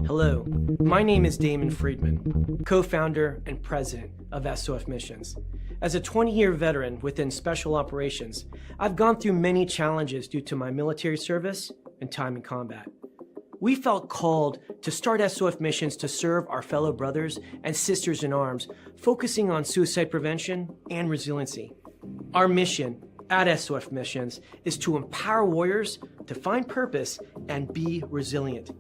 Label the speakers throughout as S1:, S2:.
S1: Hello, my name is Damon Friedman, co-founder and president of SOF Missions. As a 20-year veteran within Special Operations, I've gone through many challenges due to my military service and time in combat. We felt called to start SOF Missions to serve our fellow brothers and sisters in arms, focusing on suicide prevention and resiliency. Our mission at SOF Missions is to empower warriors to find purpose and be resilient.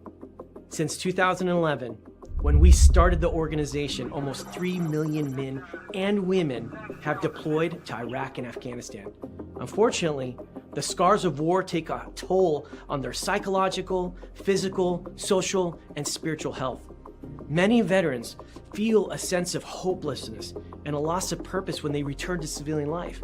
S1: Since 2011, when we started the organization, almost 3 million men and women have deployed to Iraq and Afghanistan. Unfortunately, the scars of war take a toll on their psychological, physical, social, and spiritual health. Many veterans feel a sense of hopelessness and a loss of purpose when they return to civilian life.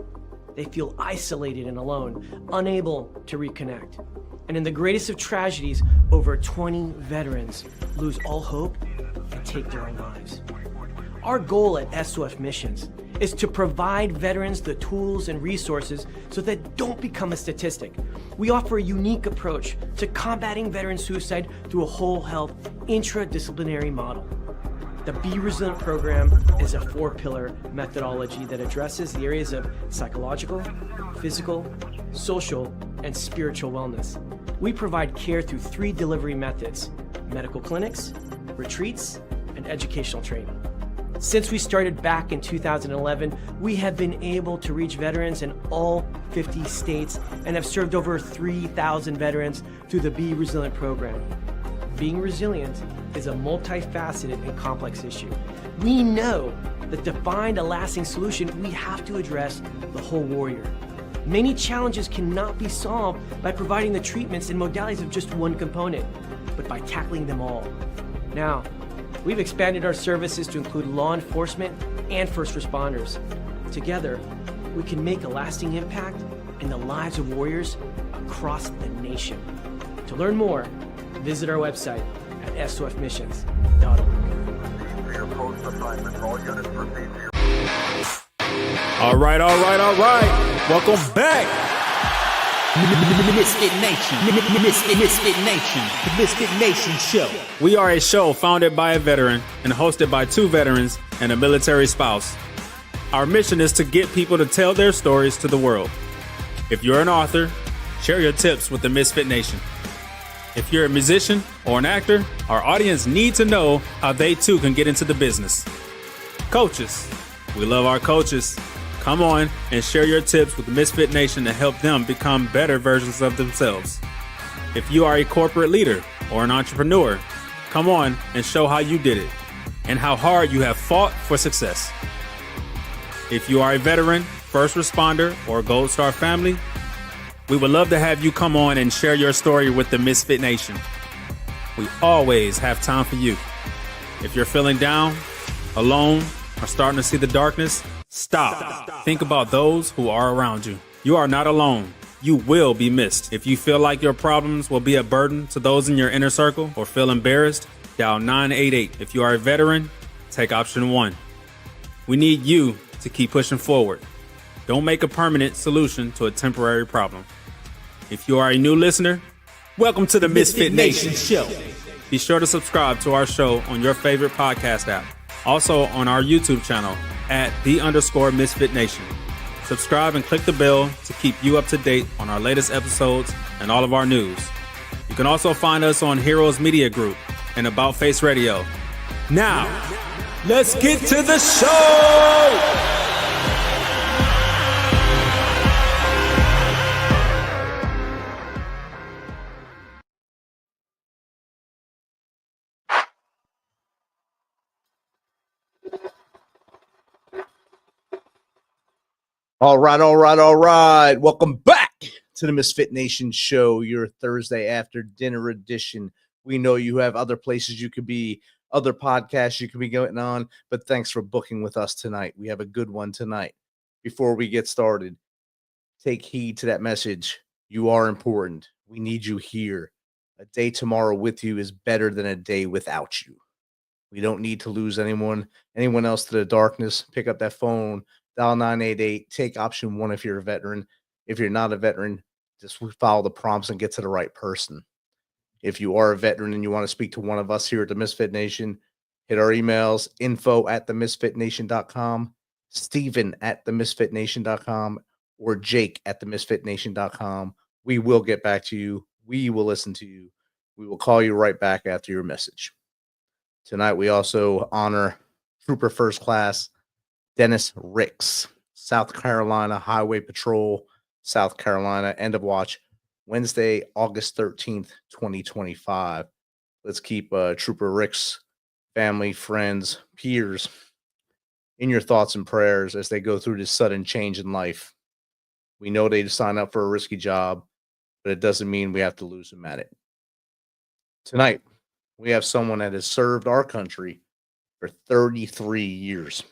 S1: They feel isolated and alone, unable to reconnect. And in the greatest of tragedies, over 20 veterans lose all hope and take their own lives. Our goal at SOF Missions is to provide veterans the tools and resources so that they don't become a statistic. We offer a unique approach to combating veteran suicide through a whole health intradisciplinary model. The Be Resilient program is a 4-pillar methodology that addresses the areas of psychological, physical, social, and spiritual wellness. We provide care through 3 delivery methods: medical clinics, retreats, and educational training. Since we started back in 2011, we have been able to reach veterans in all 50 states and have served over 3,000 veterans through the Be Resilient program. Being resilient is a multifaceted and complex issue. We know that to find a lasting solution, we have to address the whole warrior. Many challenges cannot be solved by providing the treatments and modalities of just one component, but by tackling them all. Now, we've expanded our services to include law enforcement and first responders. Together, we can make a lasting impact in the lives of warriors across the nation. To learn more, visit our website at sofmissions.org.
S2: All right. Welcome back.
S3: MisFitNation, the MisFitNation show.
S2: We are a show founded by a veteran and hosted by 2 veterans and a military spouse. Our mission is to get people to tell their stories to the world. If you're an author, share your tips with the MisFitNation. If you're a musician or an actor, our audience need to know how they too can get into the business. Coaches, we love our coaches. Come on and share your tips with the MisFitNation to help them become better versions of themselves. If you are a corporate leader or an entrepreneur, come on and show how you did it and how hard you have fought for success. If you are a veteran, first responder, or Gold Star family, we would love to have you come on and share your story with the MisFitNation. We always have time for you. If you're feeling down, alone, or starting to see the darkness, stop. Think about those who are around you. You are not alone. You will be missed. If you feel like your problems will be a burden to those in your inner circle or feel embarrassed, dial 988. If you are a veteran, take option 1. We need you to keep pushing forward. Don't make a permanent solution to a temporary problem. If you are a new listener, welcome to the MisFitNation show. Be sure to subscribe to our show on your favorite podcast app. Also on our YouTube channel at @the_MisFitNation. Subscribe and click the bell to keep you up to date on our latest episodes and all of our news. You can also find us on Heroes Media Group and About Face Radio. Now, let's get to the show!
S4: All right. Welcome back to the MisFitNation show, your Thursday after dinner edition. We know you have other places you could be, other podcasts you could be going on, but thanks for booking with us tonight. We have a good one tonight. Before we get started, take heed to that message. You are important. We need you here. A day tomorrow with you is better than a day without you. We don't need to lose anyone else to the darkness. Pick up that phone. Dial 988, take option 1 if you're a veteran. If you're not a veteran, just follow the prompts and get to the right person. If you are a veteran and you want to speak to one of us here at the Misfit Nation, hit our emails, info@themisfitnation.com, Steven@themisfitnation.com, or Jake@themisfitnation.com. We will get back to you. We will listen to you. We will call you right back after your message. Tonight, we also honor Trooper First Class Dennis Ricks, South Carolina Highway Patrol, South Carolina, end of watch, Wednesday, August 13th, 2025. Let's keep Trooper Ricks' family, friends, peers in your thoughts and prayers as they go through this sudden change in life. We know they sign up for a risky job, but it doesn't mean we have to lose them at it. Tonight, we have someone that has served our country for 33 years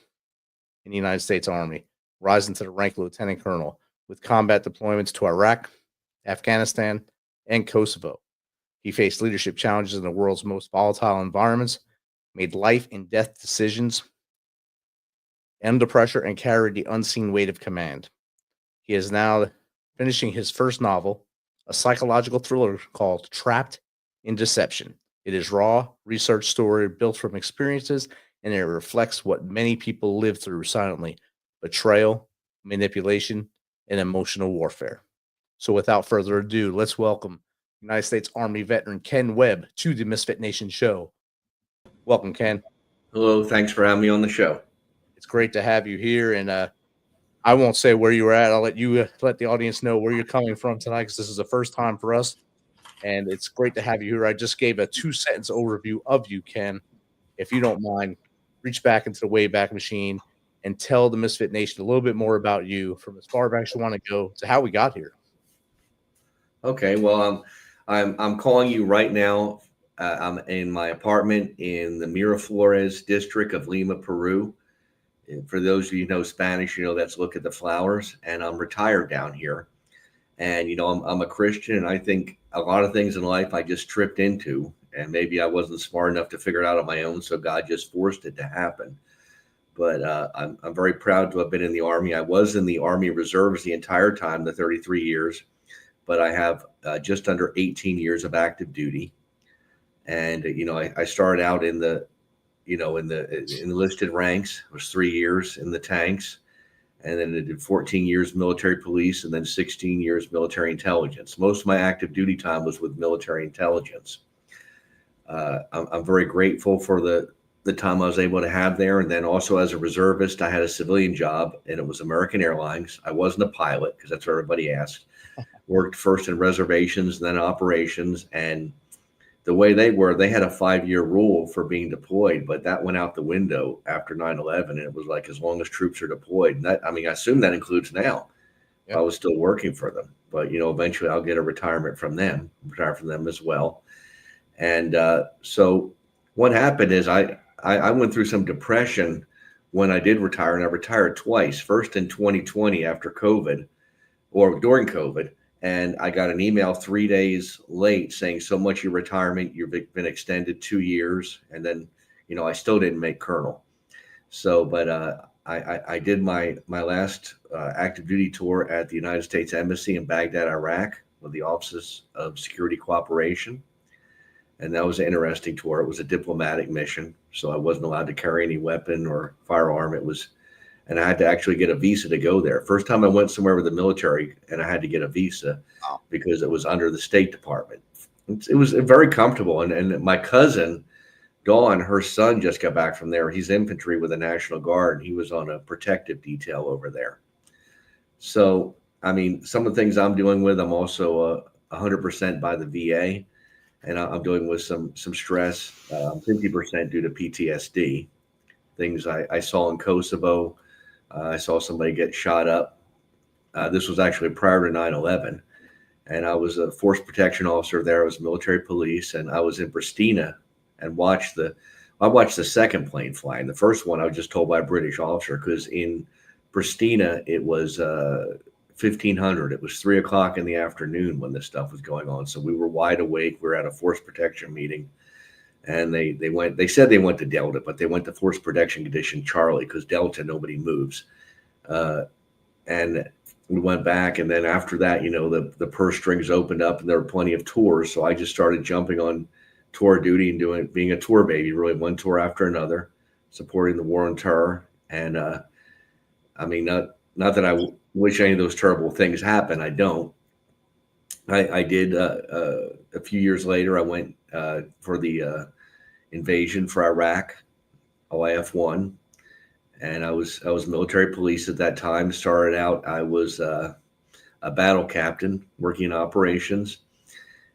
S4: in the United States Army, rising to the rank of lieutenant colonel with combat deployments to Iraq, Afghanistan, and Kosovo. He faced leadership challenges in the world's most volatile environments, made life and death decisions under pressure, and carried the unseen weight of command. He is now finishing his first novel, a psychological thriller called Trapped in Deception. It is raw, research story built from experiences, and it reflects what many people live through silently: betrayal, manipulation, and emotional warfare. So without further ado, let's welcome United States Army veteran Ken Webb to the Misfit Nation show. Welcome, Ken.
S5: Hello, thanks for having me on the show.
S4: It's great to have you here, and I won't say where you were at. I'll let you let the audience know where you're coming from tonight, because this is the first time for us, and it's great to have you here. I just gave a 2-sentence overview of you, Ken. If you don't mind, reach back into the Wayback Machine and tell the Misfit Nation a little bit more about you, from as far back as you want to go to how we got here.
S5: Okay, well, I'm calling you right now. I'm in my apartment in the Miraflores district of Lima, Peru. And for those of you who know Spanish, you know that's look at the flowers. And I'm retired down here. And, you know, I'm a Christian, and I think a lot of things in life I just tripped into, and maybe I wasn't smart enough to figure it out on my own, so God just forced it to happen. But I'm very proud to have been in the Army. I was in the Army Reserves the entire time, the 33 years, but I have just under 18 years of active duty. And, you know, I started out in the, you know, in the enlisted ranks. It was 3 years in the tanks. And then I did 14 years military police, and then 16 years military intelligence. Most of my active duty time was with military intelligence. I'm very grateful for the time I was able to have there. And then also as a reservist, I had a civilian job, and it was American Airlines. I wasn't a pilot, because that's what everybody asked. Worked first in reservations, then operations. And the way they were, they had a 5-year rule for being deployed, but that went out the window after 9/11. And it was like, as long as troops are deployed, and that, I mean, I assume that includes now. Yep. I was still working for them, but, you know, eventually I'll get a retirement from them, retire from them as well. And so what happened is I went through some depression when I did retire, and I retired twice. First in 2020 after COVID, or during COVID. And I got an email 3 days late saying, so much your retirement, you've been extended 2 years. And then, you know, I still didn't make colonel. So, but I did my last active duty tour at the United States Embassy in Baghdad, Iraq, with the Office of Security Cooperation. And that was an interesting tour. It was a diplomatic mission, so I wasn't allowed to carry any weapon or firearm. And I had to actually get a visa to go there. First time I went somewhere with the military, and I had to get a visa because it was under the State Department. It was very comfortable. And my cousin, Dawn, her son just got back from there. He's infantry with the National Guard, and he was on a protective detail over there. So, I mean, some of the things I'm dealing with, I'm also 100% by the VA, and I'm dealing with some stress, 50% due to PTSD, things I saw in Kosovo. I saw somebody get shot up. This was actually prior to 9/11. And I was a force protection officer there. I was military police, and I was in Pristina and I watched the second plane fly. And the first one I was just told by a British officer, because in Pristina, it was 1500. It was 3:00 in the afternoon when this stuff was going on. So we were wide awake. We were at a force protection meeting. And they said they went to Delta, but they went to Force Protection Condition Charlie, because Delta, nobody moves. And we went back, and then after that, the purse strings opened up and there were plenty of tours. So I just started jumping on tour duty and being a tour baby, really one tour after another, supporting the war on terror. And I mean, not that I wish any of those terrible things happen. I don't. I did a few years later. I went for the invasion for Iraq, OIF-1, and I was military police at that time. Started out, I was a battle captain working in operations,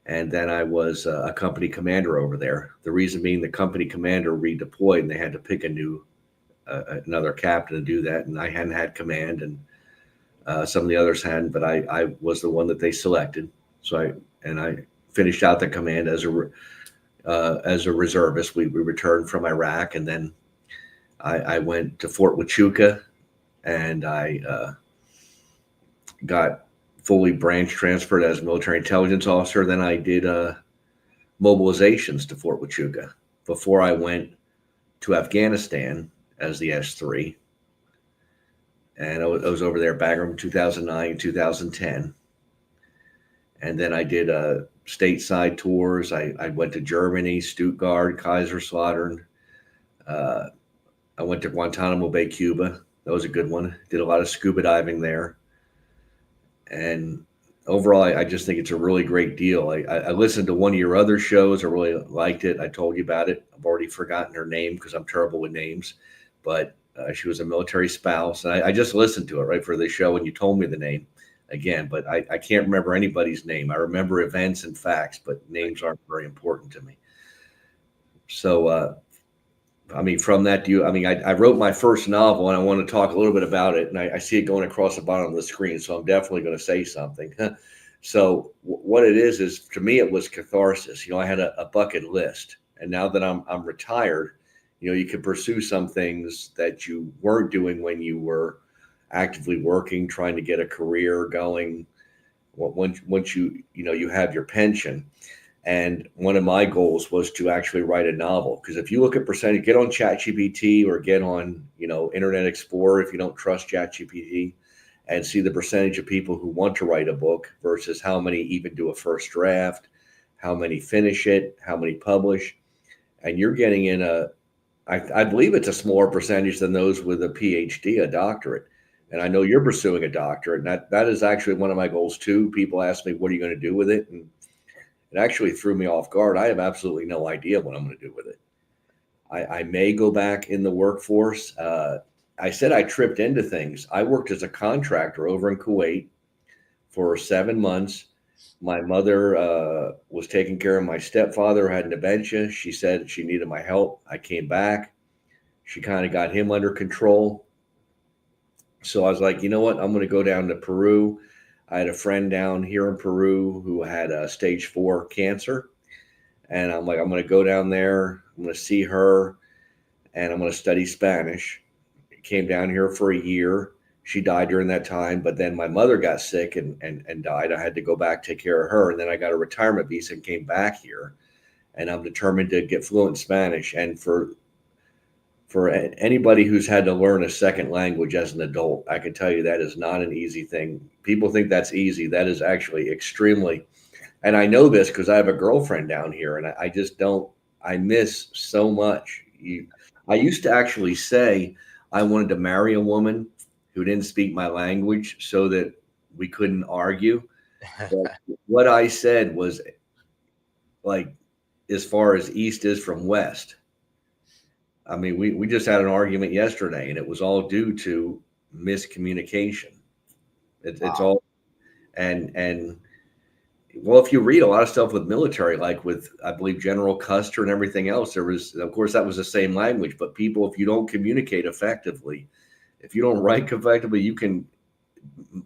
S5: and then I was a company commander over there. The reason being, the company commander redeployed, and they had to pick another captain to do that, and I hadn't had command, and some of the others hadn't, but I was the one that they selected. So I finished out the command as a reservist. We returned from Iraq, and then I went to Fort Huachuca, and I got fully branch transferred as a military intelligence officer. Then I did mobilizations to Fort Huachuca before I went to Afghanistan as the S3. And I was over there back in 2009, 2010. And then I did stateside tours. I went to Germany, Stuttgart, Kaiserslautern. I went to Guantanamo Bay, Cuba. That was a good one. Did a lot of scuba diving there. And overall, I just think it's a really great deal. I listened to one of your other shows. I really liked it. I told you about it. I've already forgotten her name because I'm terrible with names. But she was a military spouse. And I just listened to it right for the show, and you told me the name again. But I can't remember anybody's name. I remember events and facts, but names aren't very important to me. So, I mean, from that, I wrote my first novel, and I want to talk a little bit about it. And I see it going across the bottom of the screen, so I'm definitely going to say something. So what it is to me, it was catharsis. I had a bucket list, and now that I'm retired, you can pursue some things that you weren't doing when you were actively working, trying to get a career going. Once you have your pension. And one of my goals was to actually write a novel, because if you look at percentage, get on ChatGPT or get on, Internet Explorer if you don't trust ChatGPT, and see the percentage of people who want to write a book versus how many even do a first draft, how many finish it, how many publish. And you're getting in I believe it's a smaller percentage than those with a PhD, a doctorate. And I know you're pursuing a doctorate, and that is actually one of my goals too. People ask me, what are you going to do with it? And it actually threw me off guard. I have absolutely no idea what I'm going to do with it. I may go back in the workforce. I said I tripped into things. I worked as a contractor over in Kuwait for 7 months. My mother was taking care of my stepfather, who had dementia. She said she needed my help. I came back. She kind of got him under control. So I was like, you know what? I'm going to go down to Peru. I had a friend down here in Peru who had stage 4 cancer. And I'm like, I'm going to go down there. I'm going to see her, and I'm going to study Spanish. Came down here for a year. She died during that time, but then my mother got sick and died. I had to go back, take care of her. And then I got a retirement visa and came back here. And I'm determined to get fluent in Spanish. And for anybody who's had to learn a second language as an adult, I can tell you that is not an easy thing. People think that's easy. That is actually extremely, and I know this because I have a girlfriend down here, and I just don't, I miss so much. I used to actually say I wanted to marry a woman who didn't speak my language so that we couldn't argue. But what I said was like, as far as East is from West. I mean, we just had an argument yesterday, and it was all due to miscommunication. It's all, and well, if you read a lot of stuff with military, like with, I believe, General Custer and everything else, there was, of course, that was the same language, but people, if you don't communicate effectively, if you don't write effectively, you can,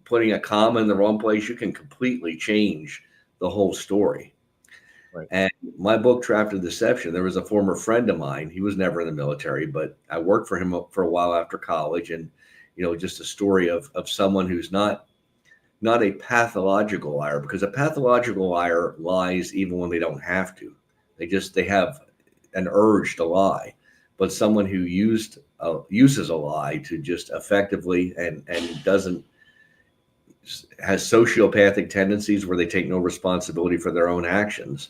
S5: putting a comma in the wrong place, you can completely change the whole story. Right. And my book, Trapped in Deception, there was a former friend of mine. He was never in the military, but I worked for him for a while after college. And, just a story of someone who's not a pathological liar, because a pathological liar lies even when they don't have to. They have an urge to lie. But someone who uses a lie to just effectively and doesn't has sociopathic tendencies where they take no responsibility for their own actions.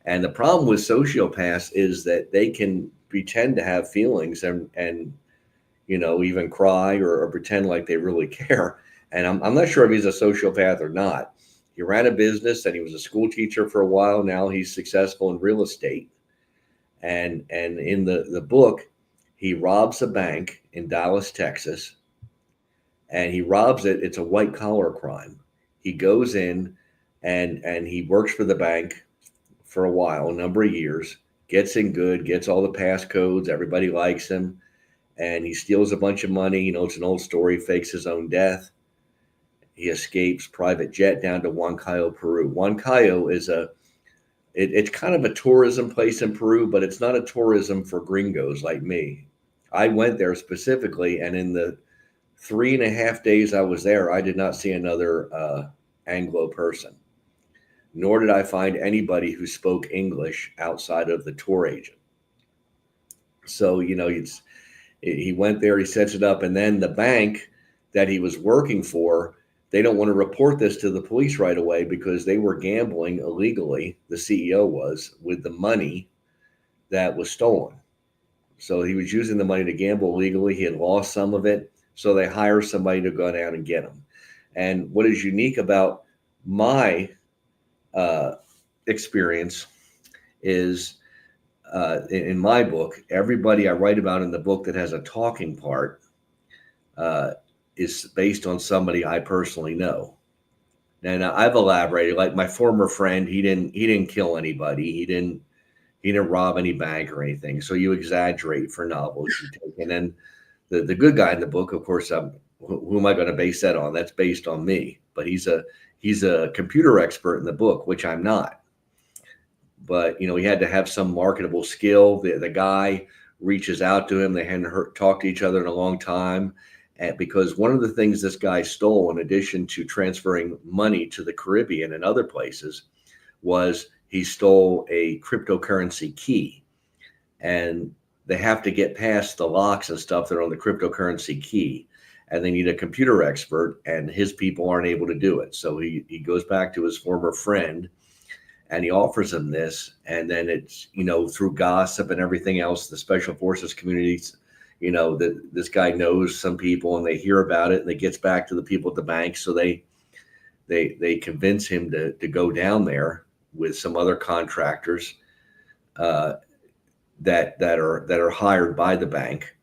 S5: And the problem with sociopaths is that they can pretend to have feelings and even cry or pretend like they really care. And I'm not sure if he's a sociopath or not. He ran a business and he was a school teacher for a while. Now he's successful in real estate. And in the book, he robs a bank in Dallas, Texas, and he robs it. It's a white collar crime. He goes in and he works for the bank for a while, a number of years, gets in good, gets all the passcodes. Everybody likes him. And he steals a bunch of money. It's an old story, fakes his own death. He escapes, private jet down to Huancayo, Peru. Huancayo is it's kind of a tourism place in Peru, but it's not a tourism for gringos like me. I went there specifically, and in the 3.5 days I was there, I did not see another Anglo person, nor did I find anybody who spoke English outside of the tour agent. So, he went there, he sets it up, and then the bank that he was working for, they don't want to report this to the police right away because they were gambling illegally, the CEO was, with the money that was stolen. So he was using the money to gamble illegally. He had lost some of it. So they hire somebody to go down and get him. And what is unique about my experience is in my book, everybody I write about in the book that has a talking part is based on somebody I personally know. And I've elaborated, like my former friend, he didn't kill anybody. He didn't rob any bank or anything. So you exaggerate for novels you take. And then the good guy in the book, of course, who am I going to base that on? That's based on me. But he's a computer expert in the book, which I'm not. But he had to have some marketable skill. The guy reaches out to him. They hadn't talked to each other in a long time. And because one of the things this guy stole, in addition to transferring money to the Caribbean and other places, was he stole a cryptocurrency key. And they have to get past the locks and stuff that are on the cryptocurrency key. And they need a computer expert, and his people aren't able to do it. So he goes back to his former friend, and he offers him this. And then it's, through gossip and everything else, the special forces communities, that this guy knows some people, and they hear about it, and it gets back to the people at the bank. So they convince him to go down there with some other contractors that are hired by the bank,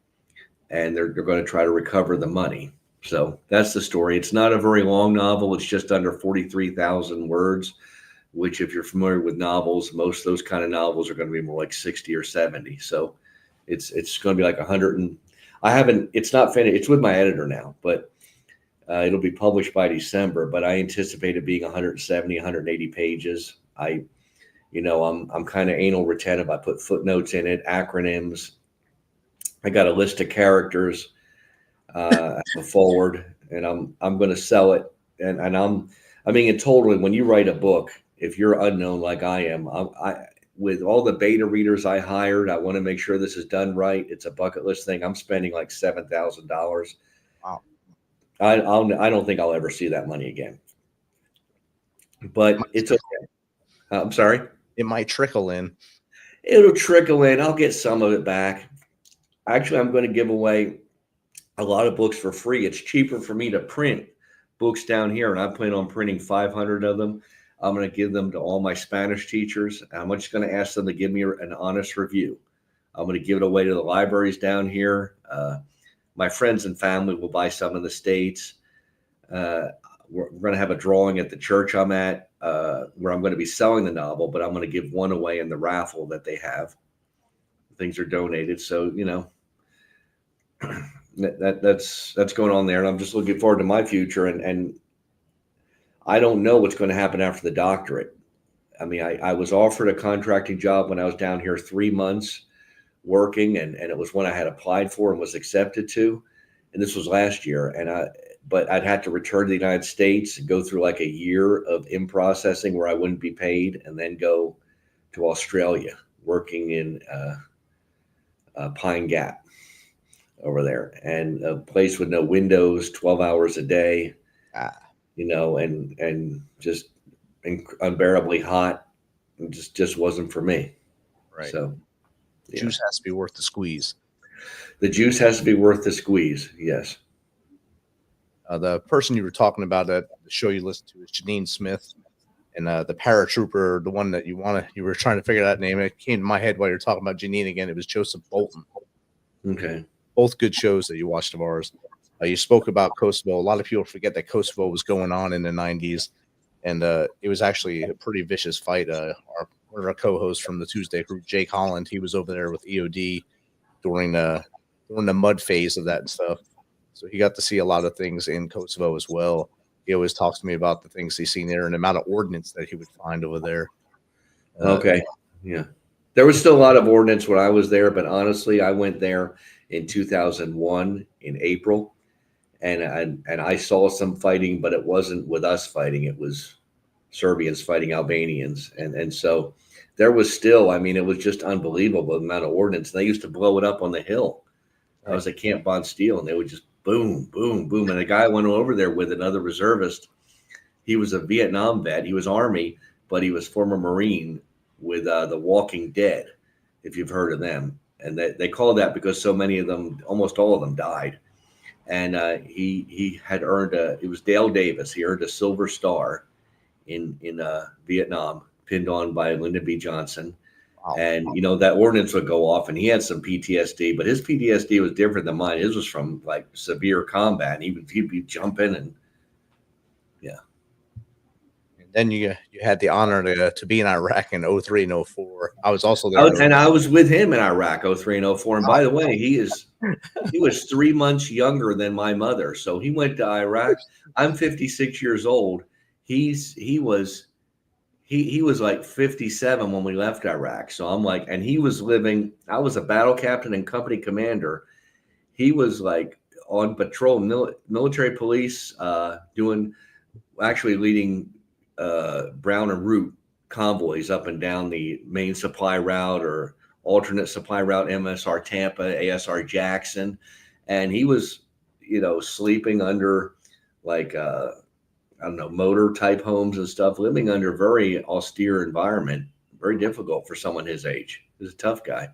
S5: and they're going to try to recover the money. So that's the story. It's not a very long novel. It's just under 43,000 words, which, if you're familiar with novels, most of those kind of novels are going to be more like 60 or 70. So it's going to be like 100. And it's not finished. It's with my editor now, but it'll be published by December. But I anticipate it being 170, 180 pages. I'm kind of anal retentive. I put footnotes in it, acronyms. I got a list of characters, a forward, and I'm going to sell it. And in total, when you write a book, if you're unknown like I am, with all the beta readers I hired, I want to make sure this is done right. It's a bucket list thing. I'm spending like $7,000.
S4: Wow.
S5: I don't think I'll ever see that money again. But it's okay. I'm sorry?
S4: It might trickle in.
S5: It'll trickle in. I'll get some of it back. Actually, I'm going to give away a lot of books for free. It's cheaper for me to print books down here, and I plan on printing 500 of them. I'm going to give them to all my Spanish teachers. I'm just going to ask them to give me an honest review. I'm going to give it away to the libraries down here. My friends and family will buy some in the States. We're going to have a drawing at the church I'm at where I'm going to be selling the novel, but I'm going to give one away in the raffle that they have. Things are donated. So, that's going on there. And I'm just looking forward to my future. And I don't know what's going to happen after the doctorate. I was offered a contracting job when I was down here 3 months working, and it was one I had applied for and was accepted to. And this was last year. But I'd have to return to the United States and go through like a year of in-processing where I wouldn't be paid, and then go to Australia working in Pine Gap over there, and a place with no windows, 12 hours a day. and just unbearably hot. It just wasn't for me.
S4: Right.
S5: So
S4: Juice has to be worth the squeeze.
S5: the juice has to be worth the squeeze. Yes.
S4: The person you were talking about at the show you listened to is Janine Smith, and the paratrooper, the one that you were trying to figure that name. It came to my head while you're talking about Janine again. It was Joseph Bolton.
S5: Okay.
S4: Both good shows that you watched of ours. You spoke about Kosovo. A lot of people forget that Kosovo was going on in the 90s, and it was actually a pretty vicious fight. One of our co-hosts from the Tuesday group, Jake Holland, he was over there with EOD during the mud phase of that and stuff. So he got to see a lot of things in Kosovo as well. He always talks to me about the things he's seen there and the amount of ordnance that he would find over there.
S5: Okay. Yeah. There was still a lot of ordnance when I was there, but honestly, I went there in 2001 in April, and I saw some fighting, but it wasn't with us fighting. It was Serbians fighting Albanians. And so there was still, I mean, it was just unbelievable the amount of ordnance. And they used to blow it up on the hill. I was at Camp Bondsteel, and they would just boom, boom, boom. And a guy went over there with another reservist. He was a Vietnam vet. He was Army, but he was former Marine with The Walking Dead, if you've heard of them. And they call that because so many of them, almost all of them died. And he had earned it was Dale Davis. He earned a Silver Star in Vietnam, pinned on by Lyndon B. Johnson.
S4: Wow.
S5: And, that ordnance would go off, and he had some PTSD, but his PTSD was different than mine. His was from like severe combat. And he'd be jumping and yeah.
S4: And then you had the honor to be in Iraq in 03 and 04. I was also there.
S5: And I was with him in Iraq 03 and 04. And by the way, he was 3 months younger than my mother. So he went to Iraq. I'm 56 years old. He was like 57 when we left Iraq. So I'm like, and he was living, I was a battle captain and company commander. He was like on patrol, military police, leading Brown and Root convoys up and down the main supply route or alternate supply route, MSR Tampa, ASR Jackson. And he was, sleeping under like, motor type homes and stuff, living under very austere environment, very difficult for someone his age. He was a tough guy.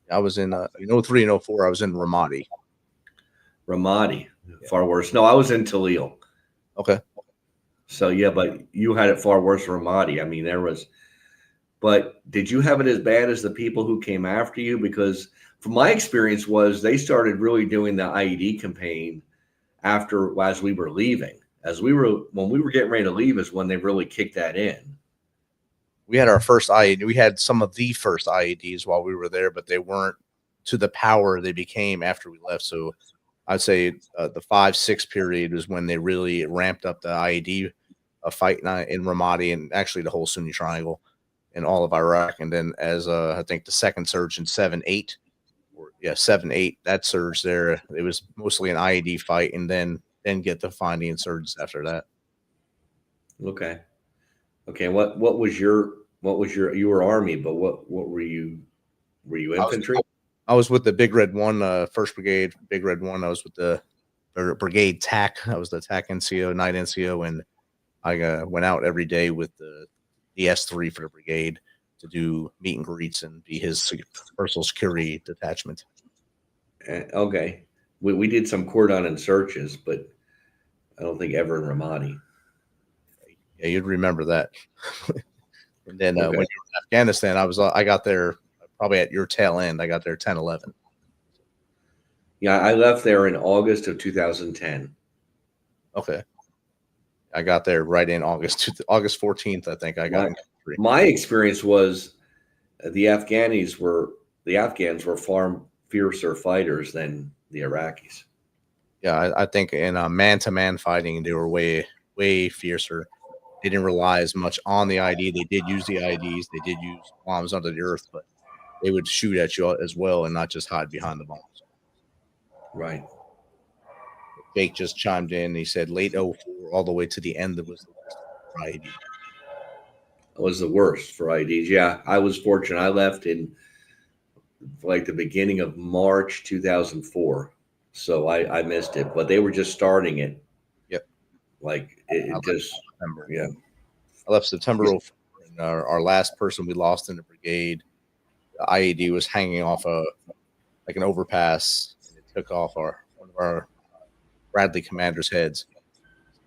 S4: I was in 03 and 04. I was in Ramadi.
S5: Yeah. Far worse. No, I was in Talil.
S4: Okay.
S5: So yeah, but you had it far worse than Ramadi. I mean, but did you have it as bad as the people who came after you? Because from my experience was they started really doing the IED campaign as we were leaving. When we were getting ready to leave is when they really kicked that in.
S4: We had our first IED. We had some of the first IEDs while we were there, but they weren't to the power they became after we left. So I'd say the 5-6 period was when they really ramped up the IED fight in Ramadi and actually the whole Sunni Triangle in all of Iraq. And then as I think the second surge in 7-8, 7-8, that surge there, it was mostly an IED fight, and then get the finding insurgents after that.
S5: Okay. What was your you were Army, but what were you infantry?
S4: I was with the Big Red 1, 1st Brigade, Big Red 1. I was with the Brigade TAC. I was the TAC NCO, night NCO, and I went out every day with the S3 for the brigade to do meet and greets and be his personal security detachment.
S5: Okay. We did some cordon and searches, but I don't think ever in Ramadi.
S4: Yeah, you'd remember that. And then when you were in Afghanistan, I got there probably at your tail end. I got there 10/11.
S5: Yeah, I left there in August of 2010.
S4: Okay. I got there right in August 14th, I think I got in.
S5: My experience was the Afghans were far fiercer fighters than the Iraqis.
S4: Yeah, I think in man-to-man fighting, they were way, way fiercer. They didn't rely as much on the ID. They did use the IDs. They did use bombs under the earth, but they would shoot at you as well and not just hide behind the bombs.
S5: Right.
S4: Jake just chimed in. He said late 04 all the way to the end of the worst for ID.
S5: It was the worst for IDs. Yeah, I was fortunate. I left in like the beginning of March 2004. So I missed it, but they were just starting it.
S4: Yep.
S5: Like
S4: I
S5: it
S4: left
S5: just,
S4: September.
S5: yeah.
S4: I left September 04, and our last person we lost in the brigade, the IED was hanging off like an overpass, and it took off one of our Bradley commanders' heads.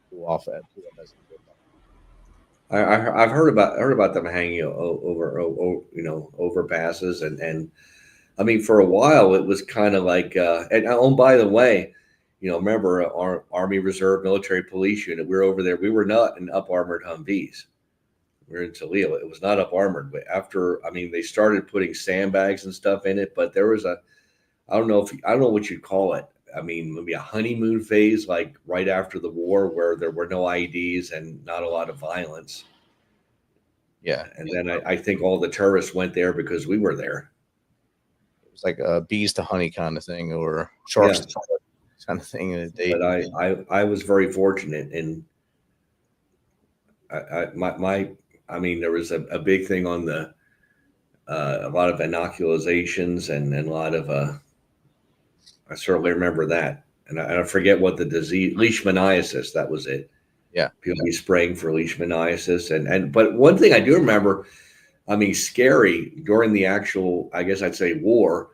S4: Flew off at
S5: I've heard about them hanging over overpasses and I mean for a while it was kind of like and oh by the way, remember our Army Reserve Military Police Unit, we were over there, we were not in up armored Humvees, we were in Toledo, it was not up armored, but after, I mean, they started putting sandbags and stuff in it, but there was I don't know what you'd call it. I mean, maybe a honeymoon phase, like right after the war, where there were no IEDs and not a lot of violence.
S4: Yeah,
S5: And then I think all the tourists went there because we were there.
S4: it was like a bees to honey kind of thing, or sharks
S5: Yeah.
S4: to honey kind of thing. And they,
S5: But I was very fortunate, and I mean, there was a big thing on the a lot of inoculations and a lot of I certainly remember that, and I forget what the disease, leishmaniasis, that was it.
S4: yeah,
S5: People be spraying for leishmaniasis, and but one thing I do remember, I mean, scary during the actual, I guess I'd say, war.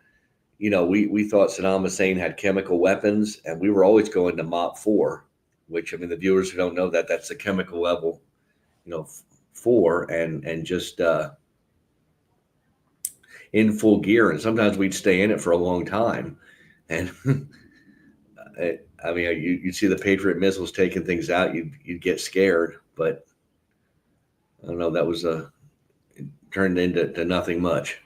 S5: We thought Saddam Hussein had chemical weapons, and we were always going to Mop 4, which, I mean, the viewers who don't know that, that's the chemical level, 4, and just in full gear, and sometimes we'd stay in it for a long time, and I mean, you'd see the Patriot missiles taking things out, you'd get scared, but I don't know, that was it turned into nothing much.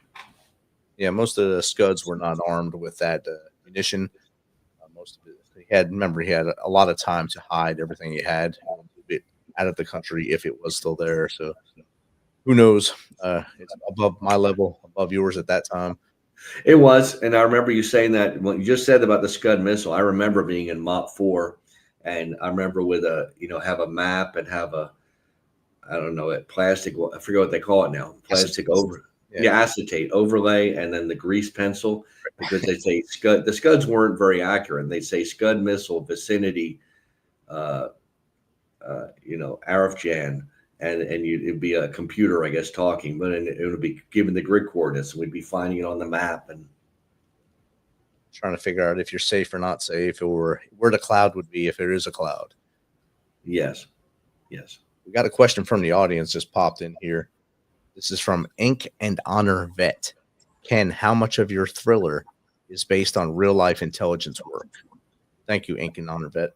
S4: yeah. Most of the Scuds were not armed with that munition. Most of it, he had a lot of time to hide everything he had, out of the country if it was still there. So who knows? It's above my level, above yours at that time.
S5: It was, and I remember you saying that when you just said about the Scud missile. I remember being in Mop 4, and I remember with have a map and have I don't know, a plastic, I forget what they call it now, plastic acetate overlay, and then the grease pencil, because they say the Scuds weren't very accurate. They say Scud missile vicinity, Arifjan. And it'd be a computer, I guess, talking, but it would be given the grid coordinates, and we'd be finding it on the map and
S4: Trying to figure out if you're safe or not safe, or where the cloud would be if there is a cloud.
S5: yes.
S4: We got a question from the audience just popped in here. This is from Ink and Honor Vet. Ken, how much of your thriller is based on real life intelligence work? Thank you, Ink and Honor Vet.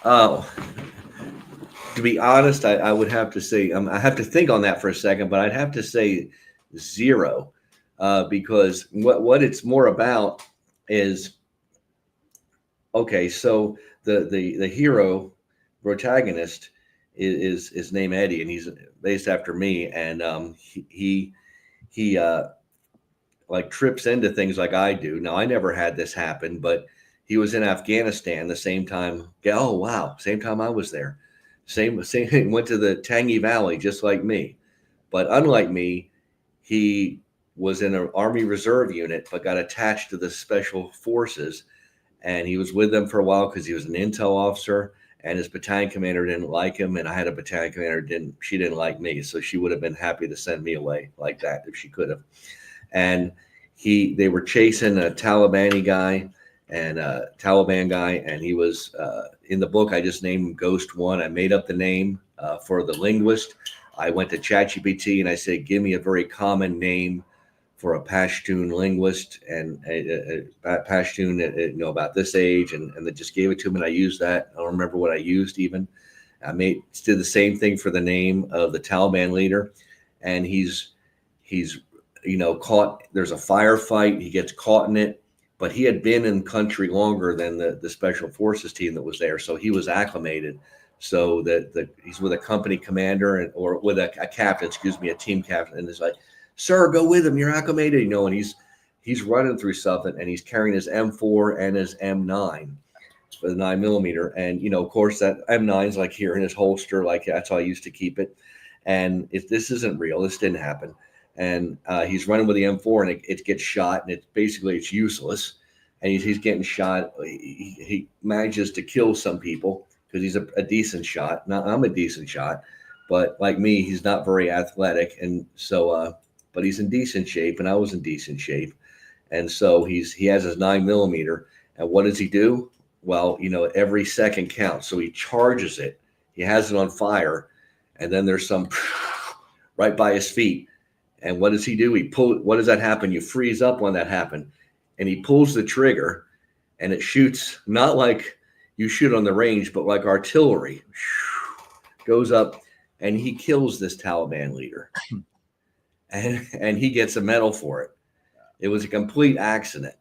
S5: Oh, to be honest, I would have to say, I have to think on that for a second, but I'd have to say 0, because what it's more about is, okay, so the hero protagonist is named Eddie, and he's based after me, and he like trips into things like I do. Now, I never had this happen, but he was in Afghanistan the same time. Oh, wow. Same time I was there. Same, went to the Tangi Valley, just like me. But unlike me, he was in an Army Reserve unit, but got attached to the Special Forces. And he was with them for a while because he was an intel officer, and his battalion commander didn't like him. And I had a battalion commander, she didn't like me. So she would have been happy to send me away like that if she could have. And they were chasing a Taliban guy, and he was in the book. I just named him Ghost One. I made up the name for the linguist. I went to ChatGPT and I said, give me a very common name for a Pashtun linguist, and Pashtun, about this age, and they just gave it to him, and I used that. I don't remember what I used even. I did the same thing for the name of the Taliban leader, and he's caught. There's a firefight. He gets caught in it. But he had been in country longer than the special forces team that was there, so he was acclimated. So that he's with a company commander or with a captain, a team captain, and it's like, "Sir, go with him. You're acclimated," and he's running through something, and he's carrying his M4 and his M9 for the 9mm, and of course that M9 is like here in his holster, like that's how I used to keep it. And if this isn't real, this didn't happen. And he's running with the M4, and it gets shot, and it's useless. And he's getting shot. He manages to kill some people, because he's a decent shot. Now I'm a decent shot, but like me, he's not very athletic. And so, but he's in decent shape, and I was in decent shape. And so he has his 9mm. And what does he do? Well, every second counts. So he charges it. He has it on fire. And then there's some right by his feet. And what does he do? What does that happen? You freeze up when that happened. And he pulls the trigger, and it shoots, not like you shoot on the range, but like artillery. Goes up, and he kills this Taliban leader. And he gets a medal for it. It was a complete accident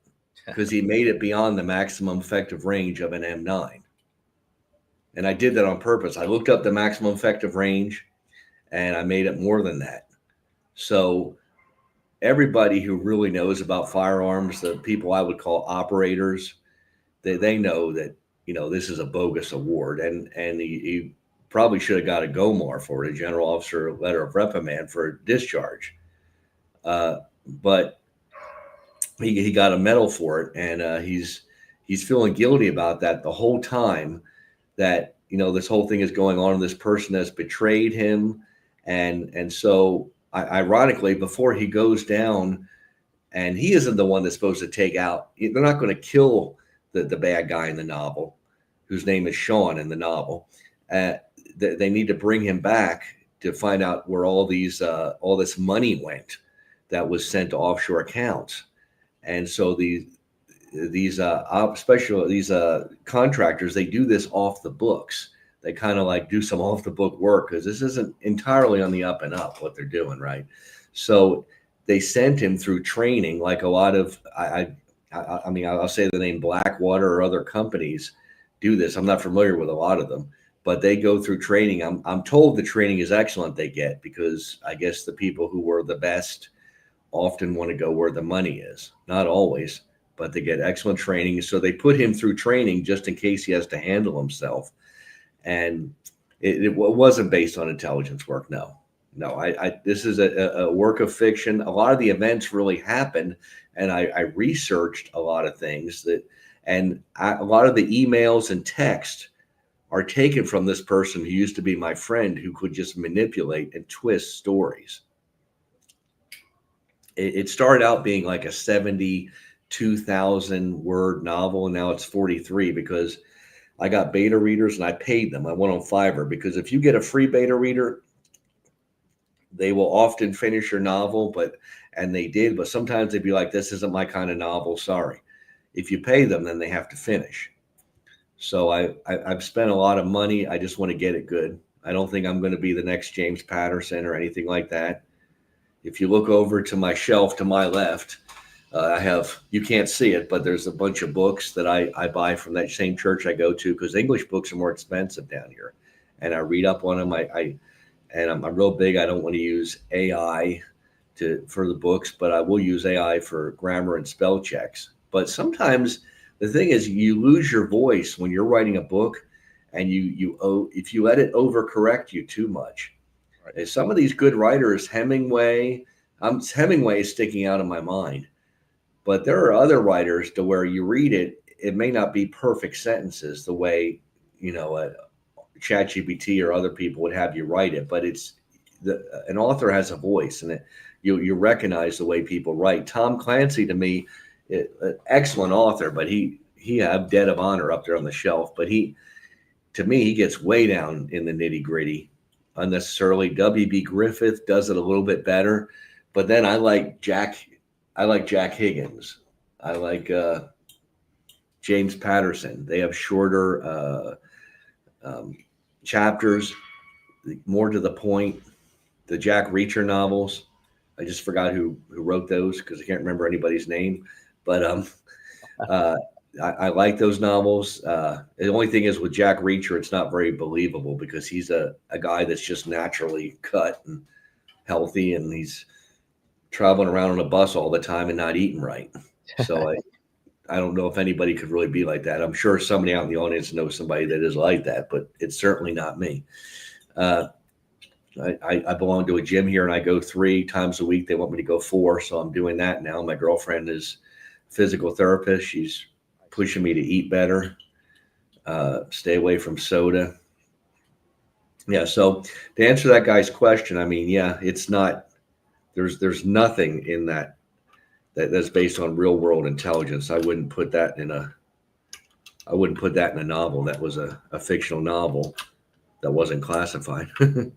S5: because he made it beyond the maximum effective range of an M9. And I did that on purpose. I looked up the maximum effective range, and I made it more than that. So everybody who really knows about firearms, the people I would call operators, they know that, this is a bogus award. And he probably should have got a GOMAR for it, a general officer letter of reprimand for discharge. But he got a medal for it, and he's feeling guilty about that the whole time that this whole thing is going on, and this person has betrayed him, and so ironically, before he goes down, and he isn't the one that's supposed to take out. They're not going to kill the bad guy in the novel, whose name is Sean in the novel. They need to bring him back to find out where all this money went that was sent to offshore accounts. And so these contractors, they do this off the books. They kind of like do some off the book work because this isn't entirely on the up and up what they're doing, right? So they sent him through training, like a lot of I'll say the name Blackwater or other companies do this. I'm not familiar with a lot of them, but they go through training. I'm told the training is excellent they get, because I guess the people who were the best often want to go where the money is. Not always, but they get excellent training. So they put him through training just in case he has to handle himself. And it wasn't based on intelligence work. No, this is a work of fiction. A lot of the events really happened, and I researched a lot of things a lot of the emails and text are taken from this person who used to be my friend, who could just manipulate and twist stories. It started out being like a 72,000 word novel, and now it's 43 because I got beta readers and I paid them. I went on Fiverr, because if you get a free beta reader, they will often finish your novel, and they did, but sometimes they'd be like, this isn't my kind of novel, sorry. If you pay them, then they have to finish. So I've spent a lot of money. I just want to get it good. I don't think I'm going to be the next James Patterson or anything like that. If you look over to my shelf to my left, you can't see it, but there's a bunch of books that I buy from that same church I go to, because English books are more expensive down here. And I read up on them. I'm real big. I don't want to use AI for the books, but I will use AI for grammar and spell checks. But sometimes the thing is, you lose your voice when you're writing a book, and if you let it overcorrect you too much. Right. Some of these good writers, Hemingway is sticking out of my mind. But there are other writers to where you read it, it may not be perfect sentences the way, ChatGPT or other people would have you write it, but an author has a voice, and you recognize the way people write. Tom Clancy, to me, an excellent author, but he had Debt of Honor up there on the shelf, but he gets way down in the nitty gritty unnecessarily. W.B. Griffith does it a little bit better, but then I like Jack Higgins. I like James Patterson. They have shorter chapters, more to the point. The Jack Reacher novels, I just forgot who wrote those because I can't remember anybody's name. But I like those novels. The only thing is with Jack Reacher, it's not very believable because he's a guy that's just naturally cut and healthy, and he's traveling around on a bus all the time and not eating right. So I don't know if anybody could really be like that. I'm sure somebody out in the audience knows somebody that is like that, but it's certainly not me. I belong to a gym here, and I go 3 times a week. They want me to go 4, so I'm doing that now. My girlfriend is a physical therapist. She's pushing me to eat better. Stay away from soda. Yeah. So to answer that guy's question, I mean, yeah, it's not. There's nothing in that's based on real world intelligence. I wouldn't put that in a novel. That was a fictional novel that wasn't classified.
S4: You'd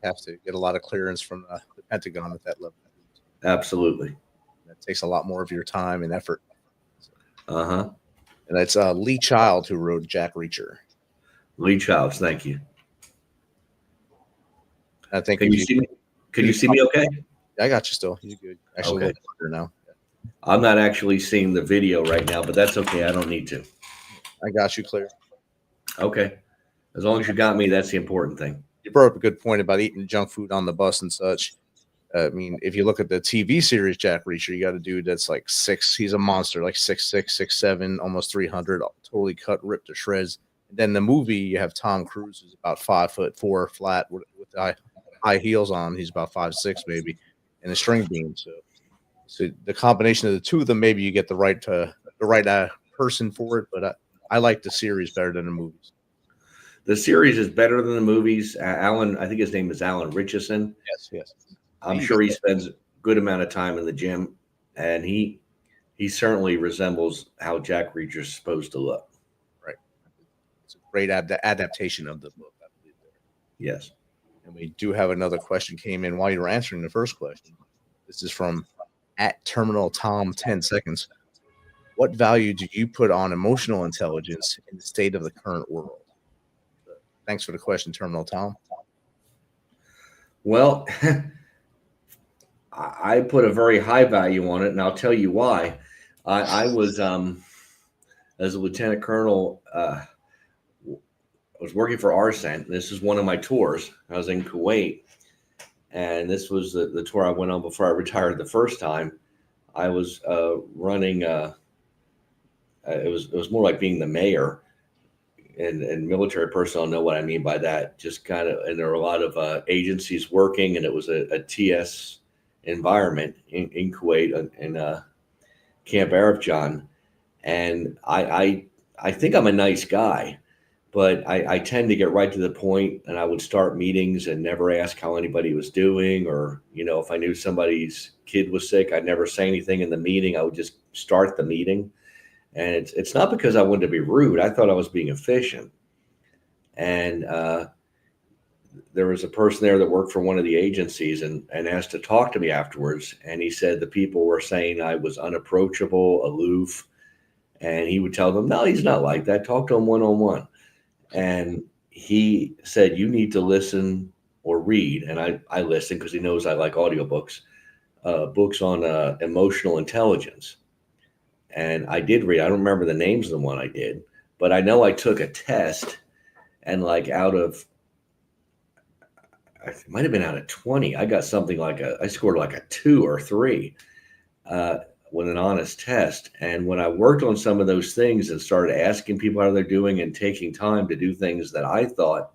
S4: have to get a lot of clearance from the Pentagon at that level.
S5: Absolutely.
S4: That takes a lot more of your time and effort.
S5: Uh-huh.
S4: And that's Lee Child who wrote Jack Reacher.
S5: Lee Childs, thank you.
S4: I think.
S5: Can you see me? Can you see me okay?
S4: I got you still. You're good. Actually,
S5: Okay.
S4: Look now.
S5: I'm not actually seeing the video right now, but that's okay. I don't need to.
S4: I got you clear.
S5: Okay. As long as you got me, that's the important thing.
S4: You brought up a good point about eating junk food on the bus and such. I mean, if you look at the TV series Jack Reacher, you got a dude that's like 6'. He's a monster, like 6'6", 6'7", almost 300, totally cut, ripped to shreds. And then the movie, you have Tom Cruise, who's about 5'4", flat with high heels on. He's about 5'6", maybe, and a string bean. So the combination of the two of them, maybe you get the right person for it. But I like the series better than the movies.
S5: The series is better than the movies. Alan, I think his name is Alan Richardson.
S4: Yes.
S5: I'm sure he spends a good amount of time in the gym, and he certainly resembles how Jack Reacher is supposed to look.
S4: Right. It's a great adaptation of the book, I believe.
S5: Yes.
S4: And we do have another question came in while you were answering the first question. This is from @TerminalTom 10 seconds. What value do you put on emotional intelligence in the state of the current world? Thanks for the question, Terminal Tom.
S5: Well, I put a very high value on it, and I'll tell you why. I was, as a lieutenant colonel, I was working for RSENT. This is one of my tours. I was in Kuwait, and this was the tour I went on before I retired the first time. I was running. It was more like being the mayor, and military personnel know what I mean by that. Just kind of, and there were a lot of agencies working, and it was a TS environment in Kuwait in Camp Arifjan. And I think I'm a nice guy, but I tend to get right to the point, and I would start meetings and never ask how anybody was doing, or, if I knew somebody's kid was sick, I'd never say anything in the meeting. I would just start the meeting. And it's not because I wanted to be rude. I thought I was being efficient. And there was a person there that worked for one of the agencies and asked to talk to me afterwards. And he said the people were saying I was unapproachable, aloof. And he would tell them, no, he's not like that. Talk to him one-on-one. And he said, you need to listen or read. And I listened because he knows I like audiobooks, books on emotional intelligence. And I did read. I don't remember the names of the one I did, but I know I took a test, and like out of, it might have been out of 20, I got something like I scored like a 2 or 3 with an honest test. And when I worked on some of those things and started asking people how they're doing and taking time to do things that I thought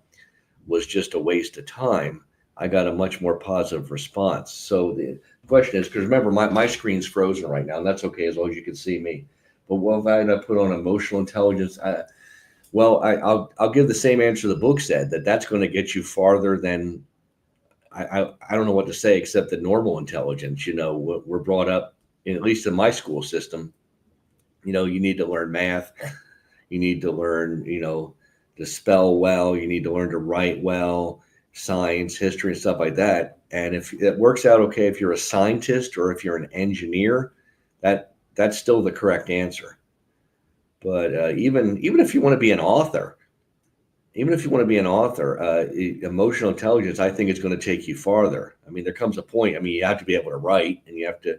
S5: was just a waste of time, I got a much more positive response. So the question is, because remember, my screen's frozen right now, and that's okay as long as you can see me. But what value did I put on emotional intelligence? I'll give the same answer the book said, that's going to get you farther than, I don't know what to say except the normal intelligence. We're brought up, at least in my school system, you need to learn math. You need to learn, to spell well. You need to learn to write well, science, history, and stuff like that. And if it works out okay, if you're a scientist or if you're an engineer, that's still the correct answer. But even if you want to be an author, emotional intelligence, I think, is going to take you farther. I mean, there comes a point. You have to be able to write, and you have to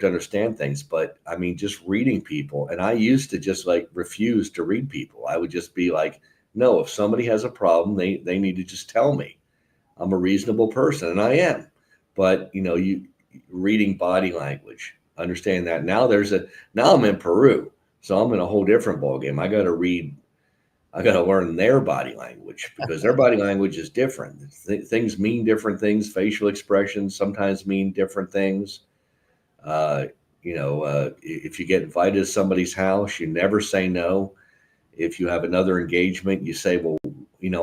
S5: understand things. But just reading people, and I used to just refuse to read people. I would just be like, no, if somebody has a problem, they need to just tell me. I'm a reasonable person, and I am. But you reading body language, understand that. Now I'm in Peru, so I'm in a whole different ballgame. I got to learn their body language, because their body language is different. Things mean different things. Facial expressions sometimes mean different things. If you get invited to somebody's house, you never say no. If you have another engagement, you say, well,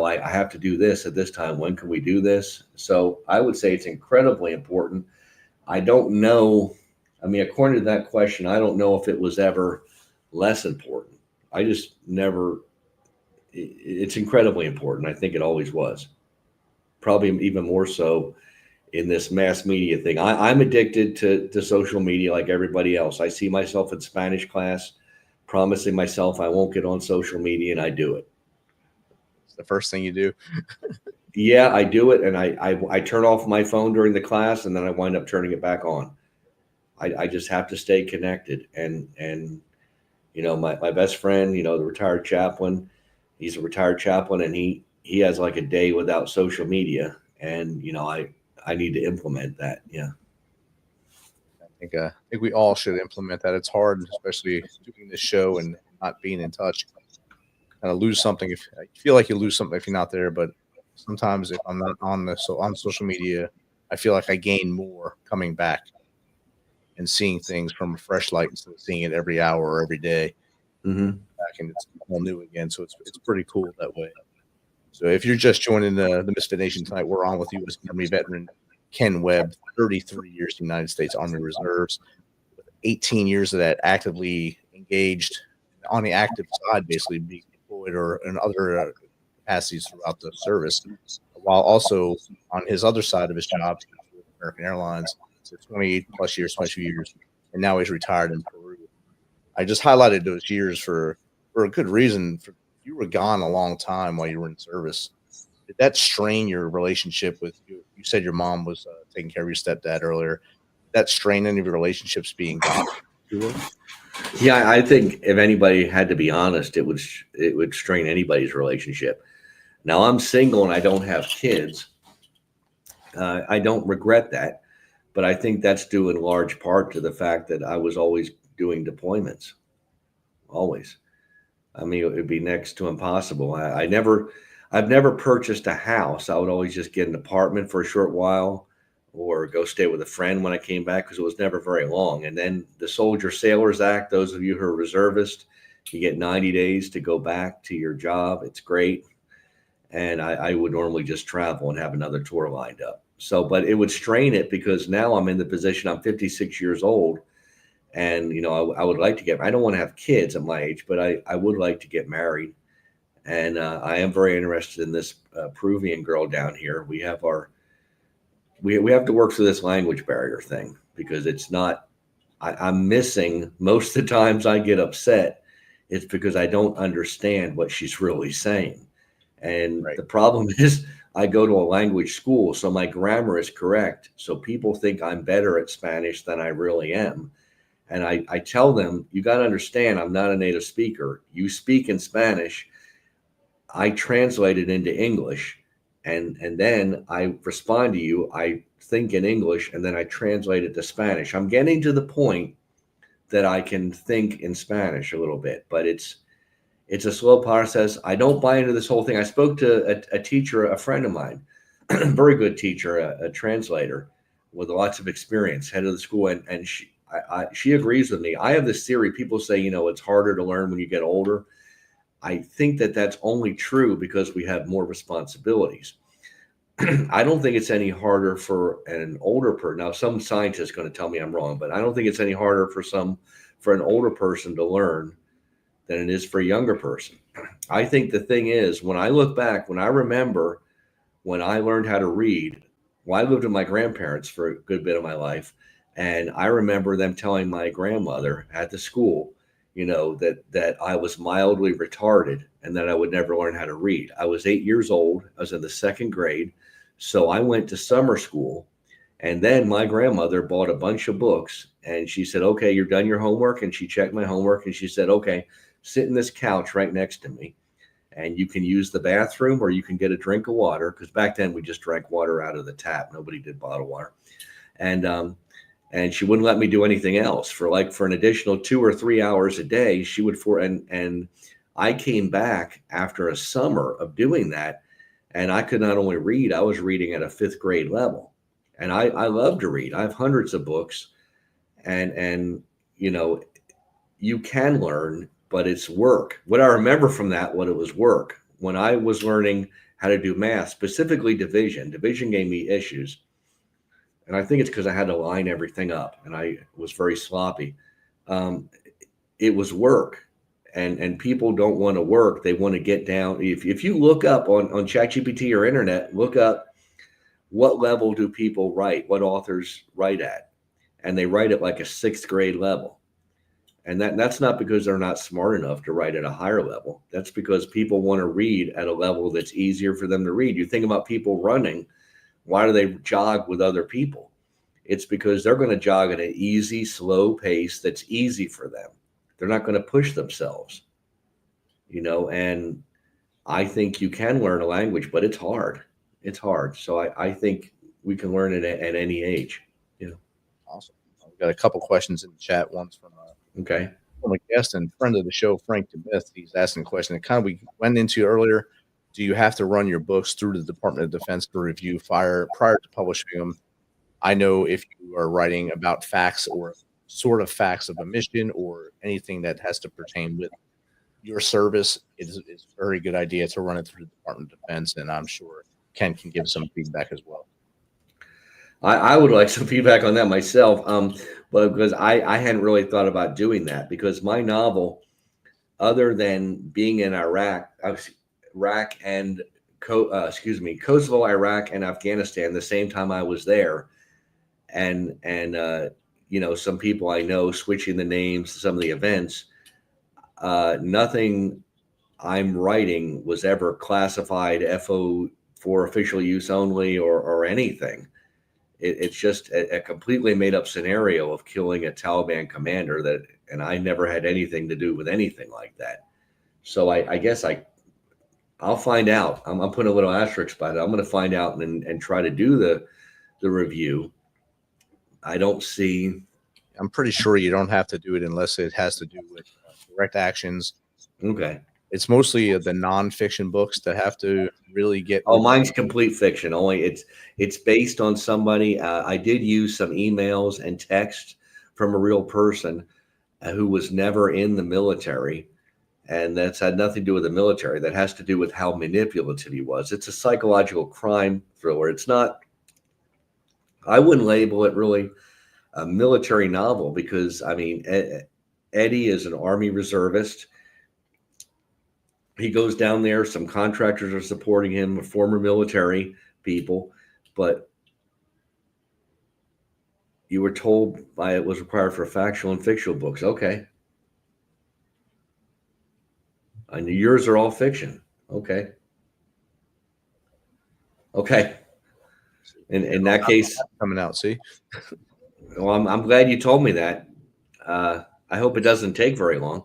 S5: I have to do this at this time. When can we do this? So I would say it's incredibly important. I don't know. I mean, according to that question, I don't know if it was ever less important. I just never, it's incredibly important. I think it always was. Probably even more so in this mass media thing. I'm addicted to social media like everybody else. I see myself in Spanish class, promising myself I won't get on social media, and I do it.
S4: It's the first thing you do.
S5: Yeah, I do it, and I turn off my phone during the class, and then I wind up turning it back on. I just have to stay connected, and my best friend, the retired chaplain, he's a retired chaplain, and he has like a day without social media, and I need to implement that. Yeah.
S4: I think we all should implement that. It's hard, especially doing this show and not being in touch. Kind of lose something if I feel like you lose something if you're not there. But sometimes if I'm not on social media, I feel like I gain more coming back and seeing things from a fresh light instead of seeing it every hour or every day.
S5: Mm-hmm.
S4: Back and it's all new again. So it's pretty cool that way. So if you're just joining the Misfit Nation tonight, we're on with U.S. Army veteran Ken Webb, 33 years in the United States Army Reserves, 18 years of that actively engaged on the active side, basically being deployed or in other capacities throughout the service, while also on his other side of his job, with American Airlines, so 28 plus years, 22 years, and now he's retired in Peru. I just highlighted those years for a good reason. You were gone a long time while you were in service. Did that strain your relationship with you? You said your mom was taking care of your stepdad earlier. Did that strain any of your relationships being gone?
S5: Yeah, I think if anybody had to be honest, it would strain anybody's relationship. Now I'm single and I don't have kids. I don't regret that, but I think that's due in large part to the fact that I was always doing deployments. Always. I mean, it would be next to impossible. I've never purchased a house. I would always just get an apartment for a short while or go stay with a friend when I came back because it was never very long. And then the Soldier Sailors Act, those of you who are reservists, you get 90 days to go back to your job. It's great. And I would normally just travel and have another tour lined up. So, but it would strain it because now I'm in the position, I'm 56 years old. And, I would like to I don't want to have kids at my age, but I would like to get married. And I am very interested in this Peruvian girl down here. We have we have to work through this language barrier thing because it's not, I'm missing most of the times I get upset. It's because I don't understand what she's really saying. And
S4: right.
S5: The problem is I go to a language school, so my grammar is correct. So people think I'm better at Spanish than I really am. And I tell them, you got to understand, I'm not a native speaker. You speak in Spanish. I translate it into English. And then I respond to you. I think in English, and then I translate it to Spanish. I'm getting to the point that I can think in Spanish a little bit, but it's a slow process. I don't buy into this whole thing. I spoke to a teacher, a friend of mine, very good teacher, a translator with lots of experience, head of the school, and she agrees with me. I have this theory. People say, it's harder to learn when you get older. I think that that's only true because we have more responsibilities. I don't think it's any harder for an older person. Now, some scientist is going to tell me I'm wrong, but I don't think it's any harder for an older person to learn than it is for a younger person. I think the thing is, when I look back, when I remember when I learned how to read, well, I lived with my grandparents for a good bit of my life. And I remember them telling my grandmother at the school, that I was mildly retarded and that I would never learn how to read. I was 8 years old. I was in the second grade. So I went to summer school. And then my grandmother bought a bunch of books and she said, okay, you're done your homework. And she checked my homework and she said, okay, sit in this couch right next to me. And you can use the bathroom or you can get a drink of water. Because back then we just drank water out of the tap. Nobody did bottled water. And she wouldn't let me do anything else for an additional 2 or 3 hours a day. She would and I came back after a summer of doing that. And I could not only read, I was reading at a 5th grade level. And I love to read. I have hundreds of books and you can learn but it's work. What I remember from that, what it was work. When I was learning how to do math, specifically division gave me issues. And I think it's because I had to line everything up and I was very sloppy. It was work. And people don't want to work. They want to get down. If you look up on ChatGPT or internet, look up what level do people write, what authors write at. And they write at like a 6th grade level. And that's not because they're not smart enough to write at a higher level. That's because people want to read at a level that's easier for them to read. You think about people running. Why do they jog with other people? It's because they're going to jog at an easy, slow pace that's easy for them. They're not going to push themselves, and I think you can learn a language, but it's hard. It's hard. So I think we can learn it at any age.
S4: Awesome. We've got a couple questions in the chat. One's from a guest and friend of the show, Frank DeMith. He's asking a question that kind of we went into earlier. Do you have to run your books through the Department of Defense for review prior to publishing them? I know if you are writing about facts or sort of facts of a mission or anything that has to pertain with your service, it's a very good idea to run it through the Department of Defense, and I'm sure Ken can give some feedback as well.
S5: I would like some feedback on that myself, but because I hadn't really thought about doing that, because my novel, other than being in Kosovo, Iraq, and Afghanistan the same time I was there, and some people I know, switching the names to some of the events, nothing I'm writing was ever classified FO for official use only or anything. It's just a completely made up scenario of killing a Taliban commander and I never had anything to do with anything like that. So I guess I'll find out. I'm putting a little asterisk by it. I'm going to find out and try to do the review.
S4: I'm pretty sure you don't have to do it unless it has to do with direct actions.
S5: Okay.
S4: It's mostly the nonfiction books that have to really get.
S5: Oh, mine's complete fiction. Only it's based on somebody. I did use some emails and text from a real person who was never in the military. And that's had nothing to do with the military. That has to do with how manipulative he was. It's a psychological crime thriller. It's not, I wouldn't label it really a military novel because, Eddie is an Army reservist. He goes down there. Some contractors are supporting him, former military people, but you were told it was required for factual and fictional books. Okay. And yours are all fiction. Okay. In that case,
S4: coming out. See,
S5: well, I'm glad you told me that. I hope it doesn't take very long.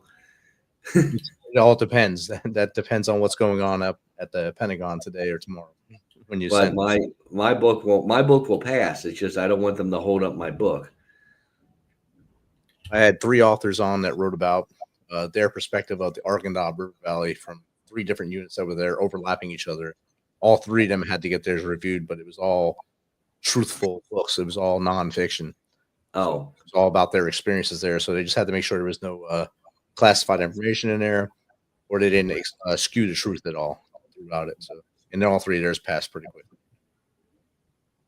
S4: It all depends. That depends on what's going on up at the Pentagon today or tomorrow. When you
S5: But
S4: send
S5: my book will pass. It's just I don't want them to hold up my book.
S4: I had 3 authors on that wrote about their perspective of the Arkansas River Valley from 3 different units over there overlapping each other. All 3 of them had to get theirs reviewed, but it was all truthful books. It was all nonfiction.
S5: Oh,
S4: it was all about their experiences there. So they just had to make sure there was no classified information in there, or they didn't skew the truth at all throughout it. So, and then all 3 of theirs passed pretty quick.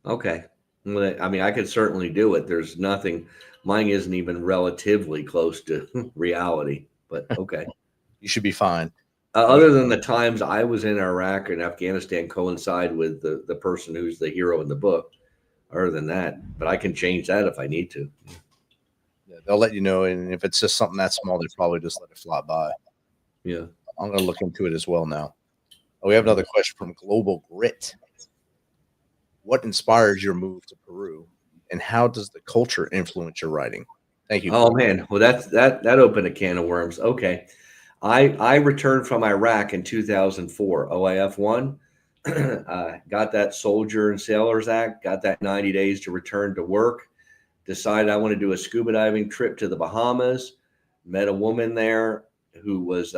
S5: okay. Well, I could certainly do it. There's nothing. Mine isn't even relatively close to reality, but okay.
S4: You should be fine.
S5: Other than the times I was in Iraq and Afghanistan coincide with the person who's the hero in the book. Other than that, but I can change that if I need to.
S4: Yeah, they'll let you know, and if it's just something that small, they probably just let it fly by.
S5: Yeah.
S4: I'm going to look into it as well now. We have another question from Global Grit. What inspires your move to Peru, and how does the culture influence your writing? Thank you.
S5: Oh man, well that opened a can of worms. Okay, I returned from Iraq in 2004. OIF 1, got that Soldier and Sailors Act, got that 90 days to return to work. Decided I want to do a scuba diving trip to the Bahamas. Met a woman there who was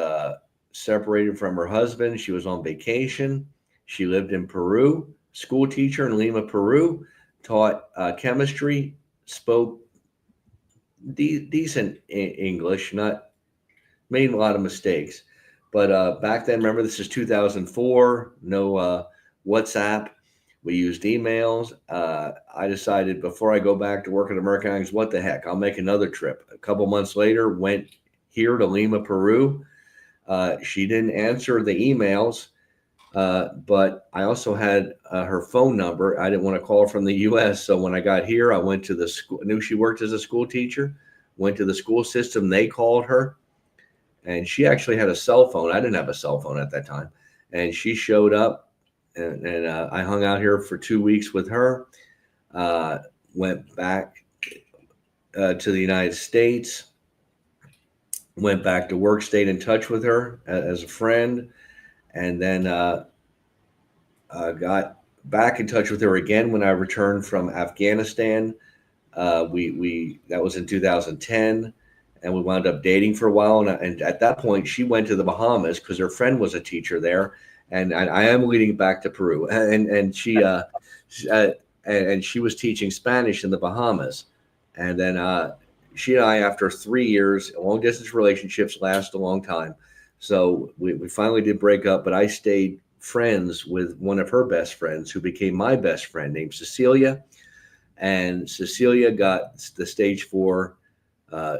S5: separated from her husband. She was on vacation. She lived in Peru. School teacher in Lima, Peru. Taught spoke decent English, not made a lot of mistakes. But back then, remember, this is 2004, no WhatsApp. We used emails. I decided before I go back to work at American Airlines, what the heck, I'll make another trip. A couple months later, went here to Lima, Peru. She didn't answer the emails, but I also had her phone number. I didn't want to call her from the U.S. So when I got here, I went to the school, knew she worked as a school teacher, went to the school system. They called her, and she actually had a cell phone. I didn't have a cell phone at that time. And she showed up, and I hung out here for 2 weeks with her, went back to the United States, went back to work, stayed in touch with her as a friend, and then got back in touch with her again when I returned from Afghanistan. That was in 2010, and we wound up dating for a while. And at that point, she went to the Bahamas because her friend was a teacher there. And I am leading back to Peru, and she was teaching Spanish in the Bahamas. And then she and I, after 3 years, long distance relationships last a long time. So we finally did break up, but I stayed friends with one of her best friends who became my best friend, named Cecilia. And Cecilia got the stage 4.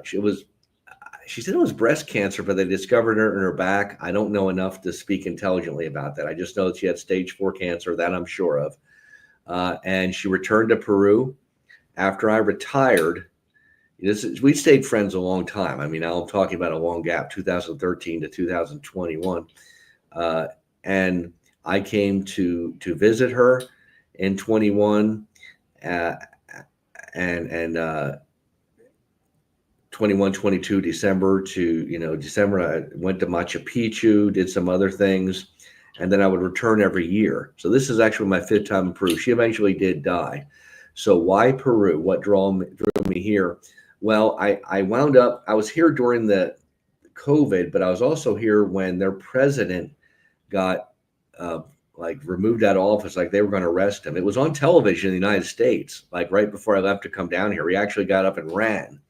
S5: She said it was breast cancer, but they discovered her in her back. I don't know enough to speak intelligently about that. I just know that she had stage 4 cancer, that I'm sure of. And she returned to Peru after I retired. We stayed friends a long time. I mean, I'm talking about a long gap, 2013 to 2021. And I came to visit her in 21, and 21, 22, December to, December, I went to Machu Picchu, did some other things, and then I would return every year. So this is actually my 5th time in Peru. She eventually did die. So why Peru? What drew me here? Well, I wound up, I was here during the COVID, but I was also here when their president got removed out of office, like they were going to arrest him. It was on television in the United States, like right before I left to come down here. He actually got up and ran,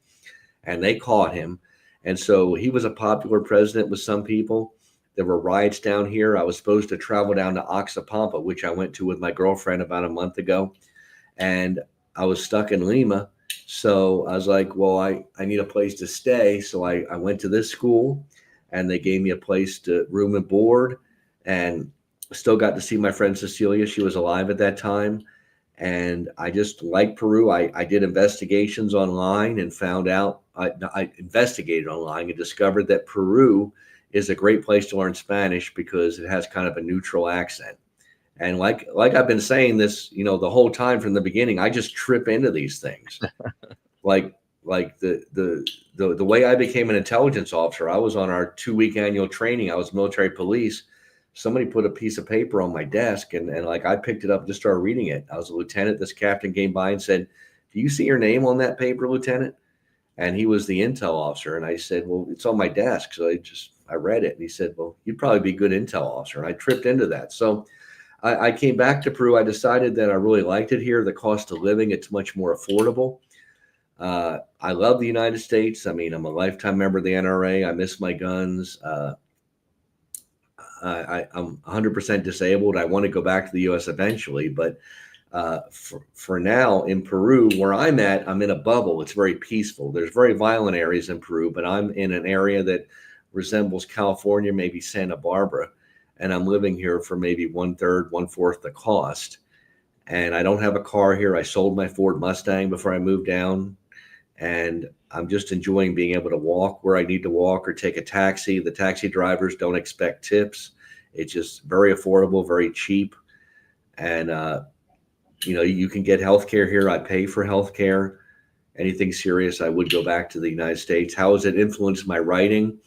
S5: and they caught him. And so he was a popular president with some people. There were riots down here. I was supposed to travel down to Oxapampa, which I went to with my girlfriend about a month ago. And I was stuck in Lima. So I was like, well, I need a place to stay. So I went to this school, and they gave me a place to room and board, and still got to see my friend Cecilia. She was alive at that time. And I just like Peru. I did investigations online and found out, I investigated online and discovered that Peru is a great place to learn Spanish because it has kind of a neutral accent. And like I've been saying this, the whole time from the beginning, I just trip into these things. like the way I became an intelligence officer, I was on our 2-week annual training. I was military police. Somebody put a piece of paper on my desk, and I picked it up and just started reading it. I was a lieutenant. This captain came by and said, "Do you see your name on that paper, Lieutenant?" And he was the intel officer. And I said, "Well, it's on my desk." So I read it. And he said, "Well, you'd probably be a good intel officer." And I tripped into that. So I came back to Peru. I decided that I really liked it here. The cost of living, it's much more affordable. I love the United States. I mean, I'm a lifetime member of the NRA. I miss my guns. I'm 100% disabled. I want to go back to the U.S. eventually, but for now in Peru, where I'm at, I'm in a bubble. It's very peaceful. There's very violent areas in Peru, but I'm in an area that resembles California, maybe Santa Barbara, and I'm living here for maybe 1/3, 1/4 the cost. And I don't have a car here. I sold my Ford Mustang before I moved down, and I'm just enjoying being able to walk where I need to walk or take a taxi. The taxi drivers don't expect tips. It's just very affordable, very cheap. And, you can get healthcare here. I pay for healthcare. Anything serious, I would go back to the United States. How has it influenced my writing?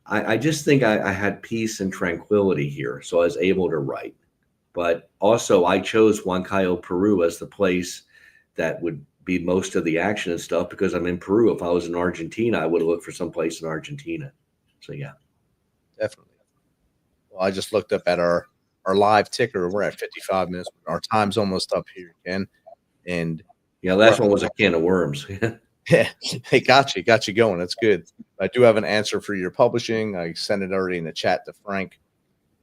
S5: I just think I had peace and tranquility here, so I was able to write. But also, I chose Huancayo, Peru as the place that would be most of the action and stuff because I'm in Peru. If I was in Argentina, I would have looked for some place in Argentina. So, yeah.
S4: Definitely. Well, I just looked up at our live ticker. We're at 55 minutes. Our time's almost up here, Ken. And
S5: yeah, last one was a can of worms.
S4: Yeah, they got you going. That's good. I do have an answer for your publishing. I sent it already in the chat to Frank.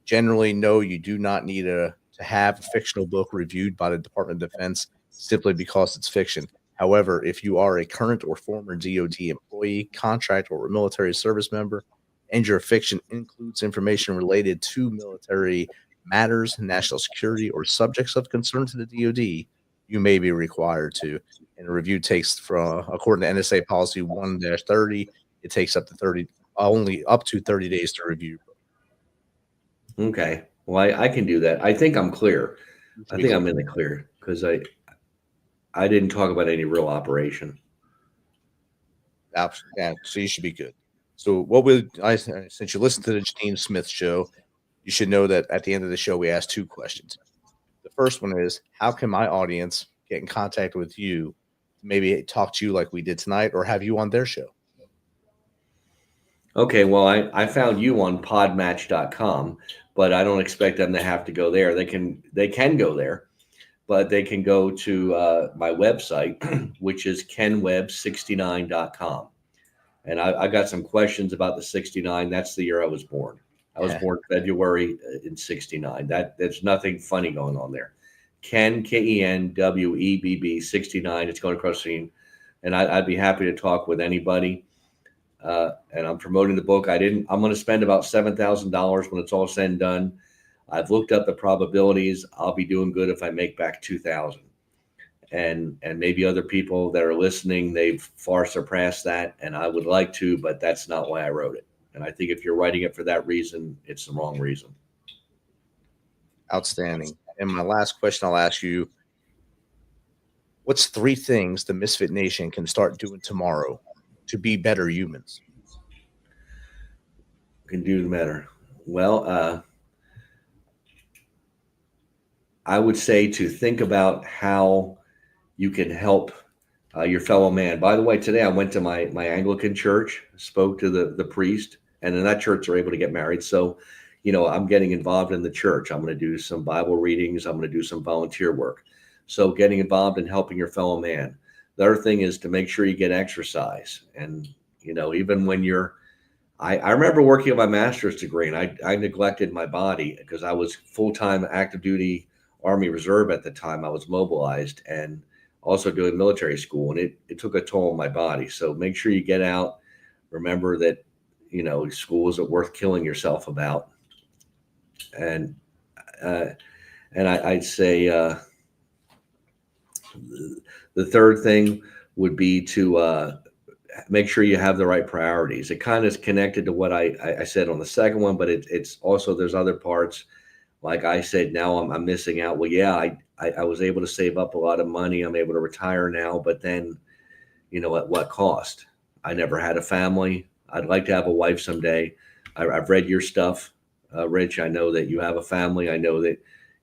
S4: Generally, no, you do not need to have a fictional book reviewed by the Department of Defense simply because it's fiction. However, if you are a current or former DoD employee, contractor, or military service member, and your fiction includes information related to military matters, national security, or subjects of concern to the DoD, you may be required to. And a review takes from, according to NSA policy 1-30, it takes up to 30, only up to 30 days to review.
S5: Okay. Well, I can do that. I think I'm clear. I think I'm in the clear because I didn't talk about any real operation.
S4: Yeah, so you should be good. So since you listen to the Janine Smith show, you should know that at the end of the show, we ask 2 questions. The first one is, how can my audience get in contact with you, maybe talk to you like we did tonight, or have you on their show?
S5: Okay, well, I found you on podmatch.com, but I don't expect them to have to go there. They can go there, but they can go to my website, which is kenwebb69.com. And I got some questions about the 69. That's the year I was born. I was born February in 69. There's nothing funny going on there. KenWebb 69. It's going across the screen. And I'd be happy to talk with anybody. And I'm promoting the book. I'm going to spend about $7,000 when it's all said and done. I've looked up the probabilities. I'll be doing good if I make back 2,000. And maybe other people that are listening, they've far surpassed that. And I would like to, but that's not why I wrote it. And I think if you're writing it for that reason, it's the wrong reason.
S4: Outstanding. And my last question I'll ask you, what's 3 things the Misfit Nation can start doing tomorrow to be better humans?
S5: Can do better. Well, I would say to think about how you can help your fellow man. By the way, today I went to my Anglican church, spoke to the priest, and in that church they're able to get married. So, I'm getting involved in the church. I'm going to do some Bible readings. I'm going to do some volunteer work. So getting involved in helping your fellow man. The other thing is to make sure you get exercise. And, even when I remember working on my master's degree, and I neglected my body because I was full-time active duty Army Reserve at the time. I was mobilized and also doing military school, and it took a toll on my body. So make sure you get out. Remember that, school isn't worth killing yourself about. And I'd say the third thing would be to make sure you have the right priorities. It kind of is connected to what I said on the second one, but it's also, there's other parts. Like I said, now I'm missing out. Well, yeah, I was able to save up a lot of money. I'm able to retire now, but then, at what cost? I never had a family. I'd like to have a wife someday. I've read your stuff, Rich. I know that you have a family. I know that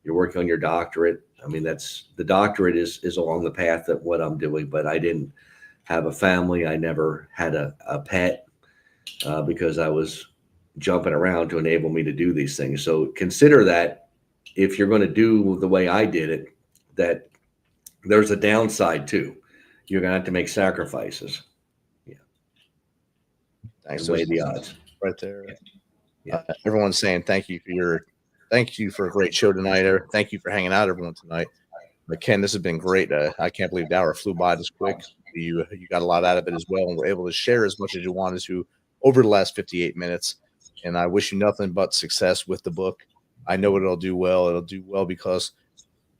S5: you're working on your doctorate. I mean, the doctorate is along the path that what I'm doing, but I didn't have a family. I never had a pet because I was jumping around to enable me to do these things. So consider that if you're going to do the way I did it, that there's a downside too. You're going to have to make sacrifices. Yeah.
S4: Thanks.
S5: Weigh the odds.
S4: Right there.
S5: Yeah.
S4: Everyone's saying thank you for a great show tonight. Thank you for hanging out, everyone, tonight. But Ken, this has been great. I can't believe the hour flew by this quick. You got a lot out of it as well, and we're able to share as much as you wanted to over the last 58 minutes. And I wish you nothing but success with the book. I know it'll do well. It'll do well because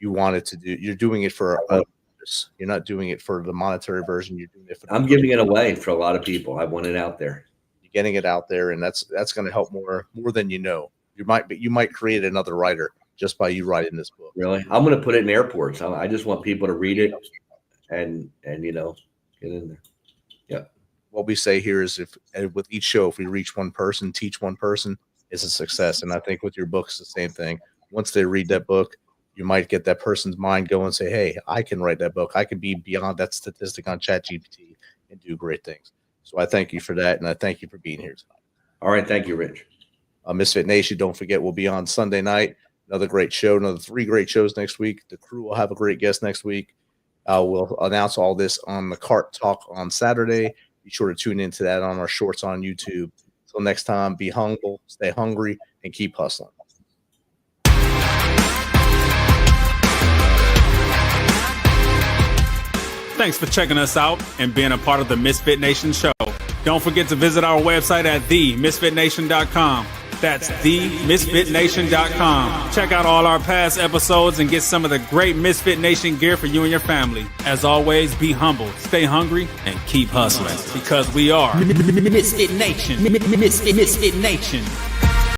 S4: you want it to do. You're doing it for others. You're not doing it for the monetary version. You're doing it for.
S5: I'm giving it away for a lot of people. I want it out there.
S4: You're getting it out there, and that's going to help more than you know. You might create another writer just by you writing this book.
S5: Really, I'm going to put it in airports. I just want people to read it and get in there. Yeah.
S4: What we say here is with each show, if we reach one person, teach one person, it's a success. And I think with your book, it's the same thing. Once they read that book, you might get that person's mind going and say, hey, I can write that book. I can be beyond that statistic on ChatGPT and do great things. So I thank you for that. And I thank you for being here tonight.
S5: All right. Thank you, Rich.
S4: Misfit Nation, don't forget, we'll be on Sunday night. Another great show, another 3 great shows next week. The crew will have a great guest next week. We'll announce all this on the Cart Talk on Saturday. Be sure to tune into that on our shorts on YouTube. Till next time, be humble, stay hungry, and keep hustling.
S2: Thanks for checking us out and being a part of the Misfit Nation show. Don't forget to visit our website at themisfitnation.com. That's themisfitnation.com. Check out all our past episodes and get some of the great Misfit Nation gear for you and your family. As always, be humble, stay hungry, and keep hustling because we are
S3: Misfit Nation. Misfit Nation.